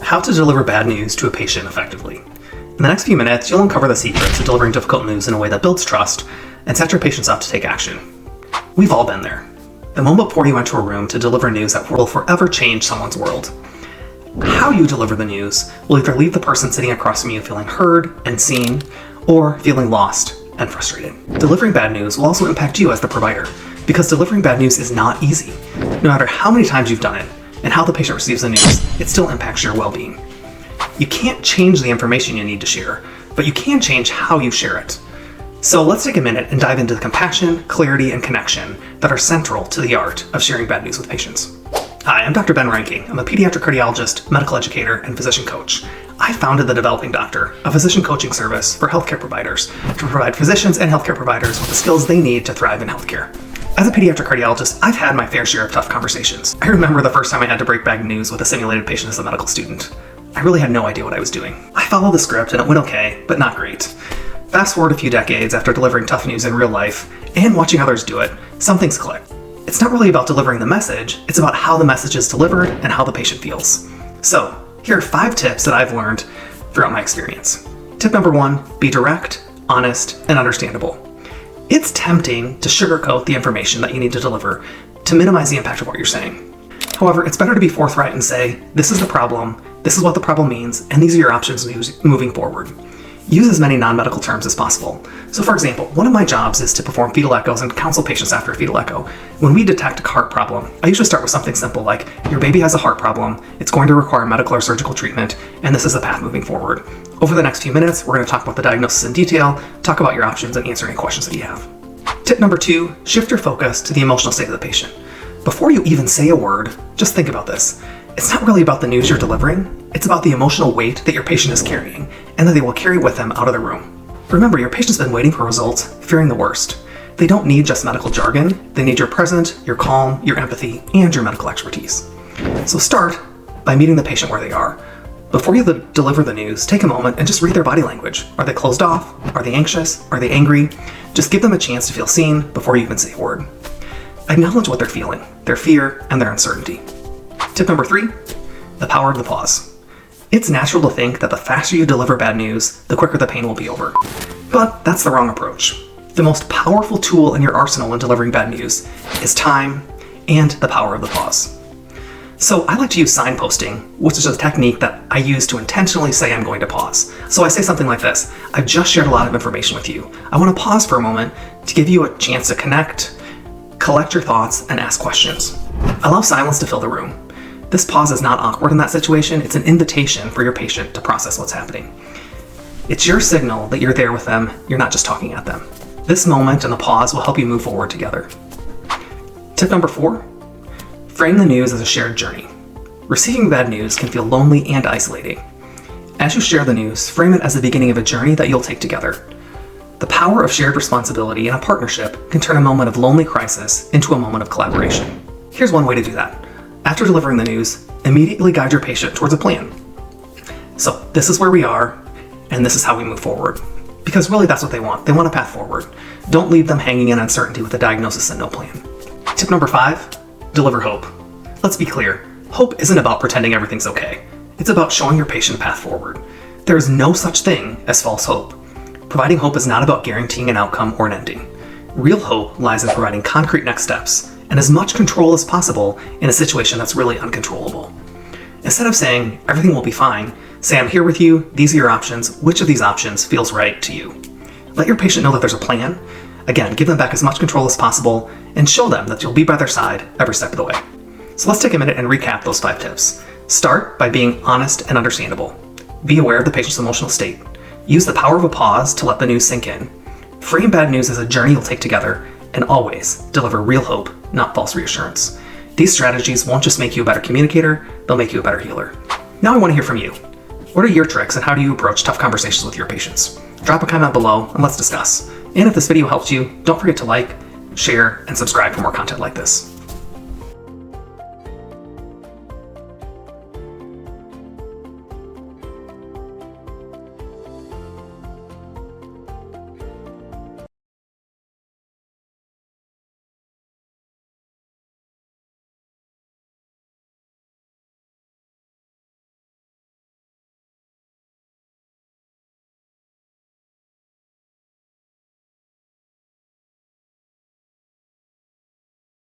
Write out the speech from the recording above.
How to deliver bad news to a patient effectively. In the next few minutes, you'll uncover the secrets of delivering difficult news in a way that builds trust and sets your patients up to take action. We've all been there. The moment before you enter a room to deliver news that will forever change someone's world. How you deliver the news will either leave the person sitting across from you feeling heard and seen, or feeling lost and frustrated. Delivering bad news will also impact you as the provider, because delivering bad news is not easy. No matter how many times you've done it, and how the patient receives the news, it still impacts your well-being. You can't change the information you need to share, but you can change how you share it. So let's take a minute and dive into the compassion, clarity, and connection that are central to the art of sharing bad news with patients. Hi, I'm Dr. Ben Ranking. I'm a pediatric cardiologist, medical educator, and physician coach. I founded the Developing Doctor, a physician coaching service for healthcare providers to provide physicians and healthcare providers with the skills they need to thrive in healthcare. As a pediatric cardiologist, I've had my fair share of tough conversations. I remember the first time I had to break bad news with a simulated patient as a medical student. I really had no idea what I was doing. I followed the script and it went okay, but not great. Fast forward a few decades after delivering tough news in real life and watching others do it, some things click. It's not really about delivering the message, it's about how the message is delivered and how the patient feels. So, here are 5 tips that I've learned throughout my experience. Tip number 1, be direct, honest, and understandable. It's tempting to sugarcoat the information that you need to deliver to minimize the impact of what you're saying. However, it's better to be forthright and say, this is the problem, this is what the problem means, and these are your options moving forward. Use as many non-medical terms as possible. So for example, one of my jobs is to perform fetal echoes and counsel patients after a fetal echo. When we detect a heart problem, I usually start with something simple like, your baby has a heart problem, it's going to require medical or surgical treatment, and this is the path moving forward. Over the next few minutes, we're going to talk about the diagnosis in detail, talk about your options, and answer any questions that you have. Tip number 2, shift your focus to the emotional state of the patient. Before you even say a word, just think about this. It's not really about the news you're delivering, it's about the emotional weight that your patient is carrying, and that they will carry with them out of the room. Remember, your patient's been waiting for results, fearing the worst. They don't need just medical jargon, they need your present, your calm, your empathy, and your medical expertise. So start by meeting the patient where they are. Before you deliver the news, take a moment and just read their body language. Are they closed off? Are they anxious? Are they angry? Just give them a chance to feel seen before you even say a word. Acknowledge what they're feeling, their fear, and their uncertainty. Tip number 3, the power of the pause. It's natural to think that the faster you deliver bad news, the quicker the pain will be over. But that's the wrong approach. The most powerful tool in your arsenal when delivering bad news is time and the power of the pause. So I like to use signposting, which is a technique that I use to intentionally say I'm going to pause. So I say something like this: I've just shared a lot of information with you. I want to pause for a moment to give you a chance to connect, collect your thoughts, and ask questions. Allow silence to fill the room. This pause is not awkward in that situation, it's an invitation for your patient to process what's happening. It's your signal that you're there with them, you're not just talking at them. This moment and the pause will help you move forward together. Tip number 4, frame the news as a shared journey. Receiving bad news can feel lonely and isolating. As you share the news, frame it as the beginning of a journey that you'll take together. The power of shared responsibility in a partnership can turn a moment of lonely crisis into a moment of collaboration. Here's one way to do that. After delivering the news, immediately guide your patient towards a plan. So this is where we are, and this is how we move forward. Because really that's what they want. They want a path forward. Don't leave them hanging in uncertainty with a diagnosis and no plan. Tip number 5, deliver hope. Let's be clear, hope isn't about pretending everything's okay. It's about showing your patient a path forward. There is no such thing as false hope. Providing hope is not about guaranteeing an outcome or an ending. Real hope lies in providing concrete next steps and as much control as possible in a situation that's really uncontrollable. Instead of saying, everything will be fine, say, I'm here with you, these are your options, which of these options feels right to you? Let your patient know that there's a plan. Again, give them back as much control as possible and show them that you'll be by their side every step of the way. So let's take a minute and recap those 5 tips. Start by being honest and understandable. Be aware of the patient's emotional state. Use the power of a pause to let the news sink in. Frame bad news as a journey you'll take together, and always deliver real hope, not false reassurance. These strategies won't just make you a better communicator, they'll make you a better healer. Now I want to hear from you. What are your tricks and how do you approach tough conversations with your patients? Drop a comment below and let's discuss. And if this video helped you, don't forget to like, share, and subscribe for more content like this.